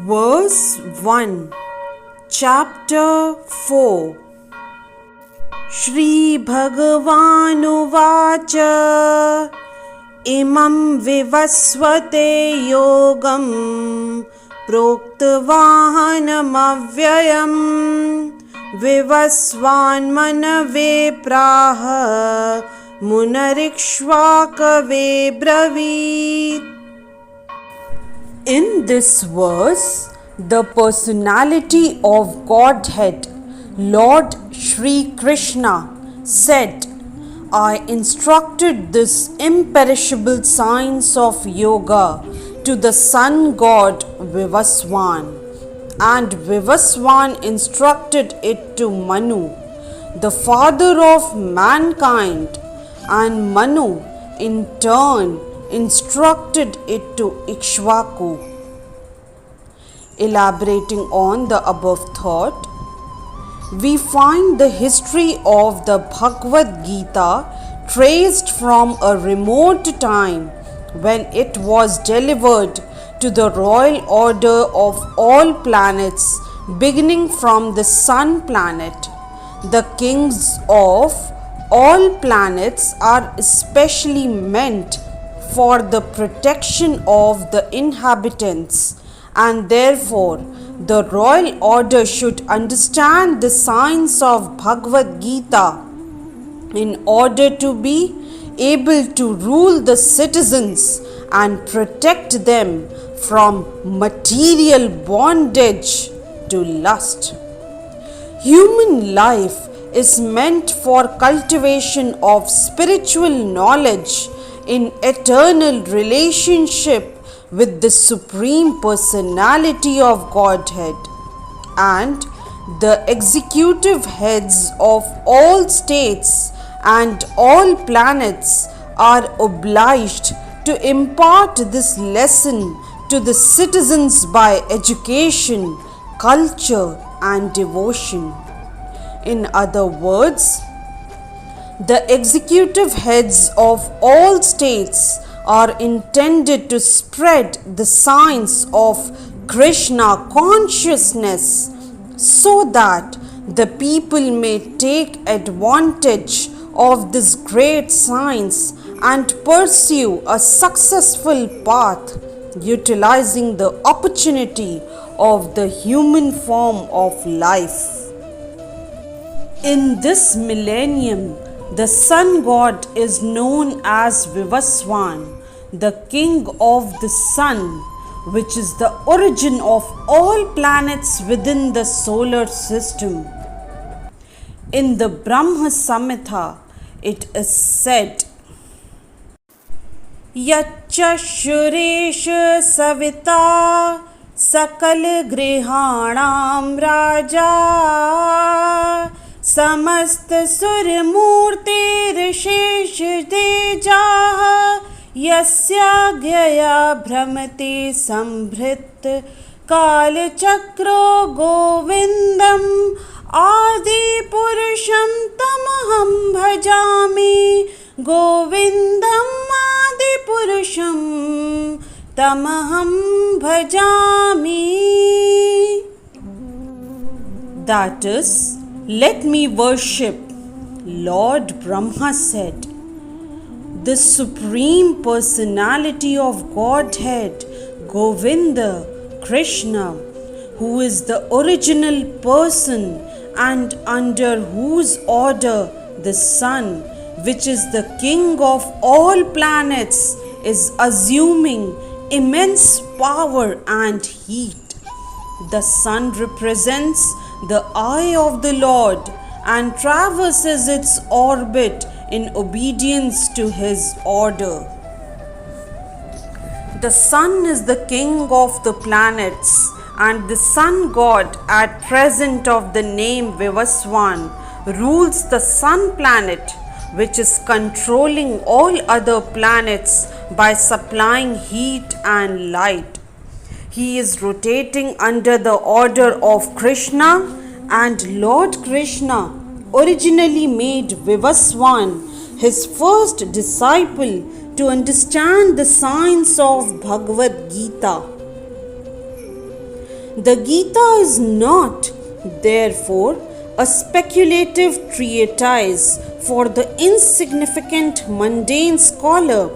Verse 1, Chapter 4. Shri Bhagavanuvāca imam vivasvate yogam proktavahanam avyayam vivasvan manave praha munarikshvakave bravit. In this verse, the personality of Godhead, Lord Shri Krishna, said, I instructed this imperishable science of yoga to the sun god Vivasvan, and Vivasvan instructed it to Manu, the father of mankind, and Manu in turn instructed it to Ikshvaku. Elaborating on the above thought, we find the history of the Bhagavad Gita traced from a remote time when it was delivered to the royal order of all planets, beginning from the sun planet. The kings of all planets are especially meant for the protection of the inhabitants, and therefore the royal order should understand the science of Bhagavad Gita in order to be able to rule the citizens and protect them from material bondage to lust. Human life is meant for cultivation of spiritual knowledge in eternal relationship with the Supreme Personality of Godhead, and the executive heads of all states and all planets are obliged to impart this lesson to the citizens by education, culture, and devotion. In other words, the executive heads of all states are intended to spread the science of Krishna consciousness so that the people may take advantage of this great science and pursue a successful path utilizing the opportunity of the human form of life. In this millennium, the sun god is known as Vivasvan, the king of the sun, which is the origin of all planets within the solar system. In the Brahma Samhita, it is said, Yaccha Shuresha Savita Sakal Grihanam Raja समस्त सुर मूर्ति ऋषेश तेजाः यस्याज्ञया भ्रमते संभृत कालचक्रो गोविन्दम् आदिपुरुषं तमहं भजामि गोविन्दम् आदिपुरुषं तमहं भजामि. That is, let me worship. Lord Brahma said, the Supreme Personality of Godhead, Govinda, Krishna, who is the original person and under whose order the sun, which is the king of all planets, is assuming immense power and heat. The sun represents the eye of the Lord and traverses its orbit in obedience to his order. The sun is the king of the planets, and the sun god, at present of the name Vivasvan, rules the sun planet, which is controlling all other planets by supplying heat and light. He is rotating under the order of Krishna, and Lord Krishna originally made Vivasvan his first disciple to understand the science of Bhagavad Gita. The Gita is not, therefore, a speculative treatise for the insignificant mundane scholar,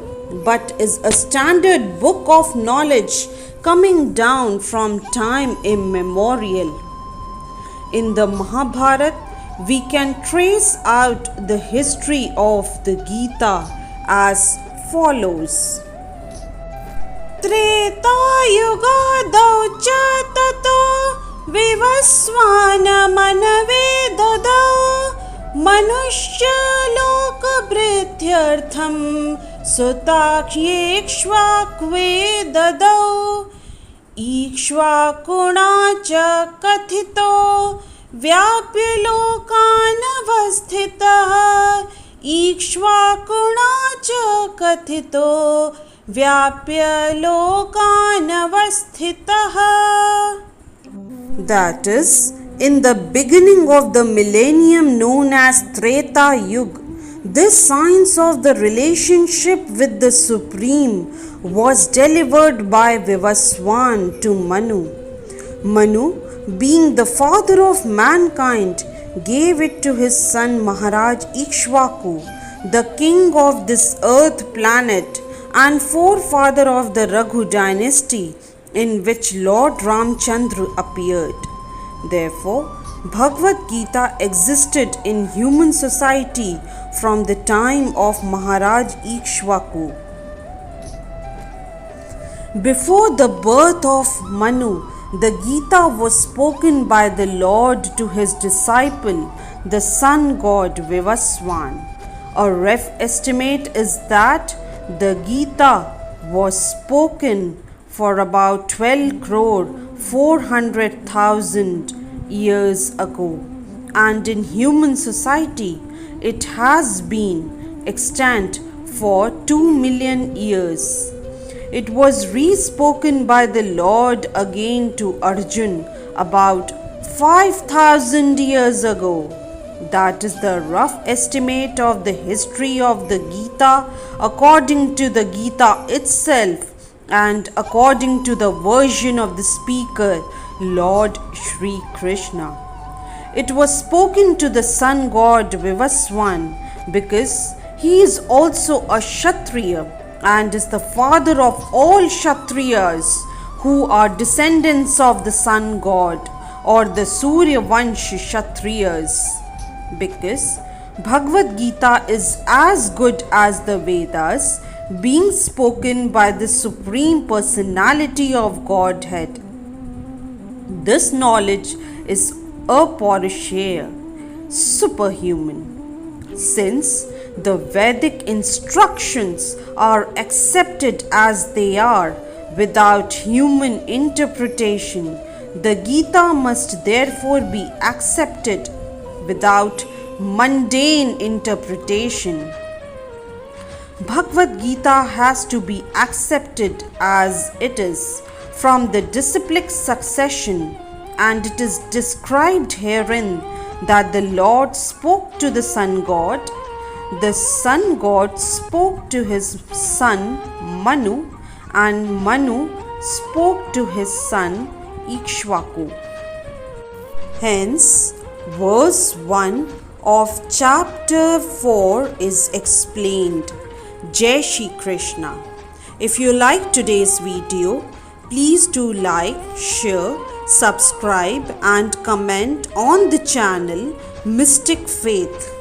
but is a standard book of knowledge coming down from time immemorial. In the Mahabharata, we can trace out the history of the Gita as follows. त्रेतायुगादौ च ततो विवस्वानमनवे ददौ मनुष्यलोकवृद्ध्यर्थं सुताक्ष्येक्ष्वाक्वे ददौ ईक्ष्वाकुणा च कथितो व्याप्य लोकानवस्थितः ईक्ष्वाकुणा च कथितो व्याप्य लोकानवस्थितः. That is, in the beginning of the millennium known as Treta Yuga, this science of the relationship with the Supreme was delivered by Vivaswan to Manu. Manu, being the father of mankind, gave it to his son Maharaj Ikshvaku, the king of this earth planet and forefather of the Raghu dynasty, in which Lord Ramchandra appeared. Therefore, Bhagavad Gita existed in human society from the time of Maharaj Ikshvaku. Before the birth of Manu, the Gita was spoken by the Lord to his disciple, the sun god Vivaswan. A rough estimate is that the Gita was spoken for about 12 crore 400,000 years ago, and in human society it has been extant for 2 million years. It was re-spoken by the Lord again to Arjun about 5,000 years ago. That is the rough estimate of the history of the Gita according to the Gita itself and according to the version of the speaker, Lord Shri Krishna. It was spoken to the sun god Vivaswan because he is also a Kshatriya and is the father of all Kshatriyas who are descendants of the sun god or the Surya Vansh Kshatriyas. Because Bhagavad Gita is as good as the Vedas, being spoken by the Supreme Personality of Godhead. This knowledge is apaurushaya, superhuman. Since the Vedic instructions are accepted as they are without human interpretation, the Gita must therefore be accepted without mundane interpretation. Bhagavad Gita has to be accepted as it is from the disciplic succession, and it is described herein that the Lord spoke to the sun god, the sun god spoke to his son Manu, and Manu spoke to his son Ikshvaku. Hence, verse 1 of chapter 4 is explained. Jai Shri Krishna. If you like today's video, please do like, share, subscribe and comment on the channel Mystic Faith.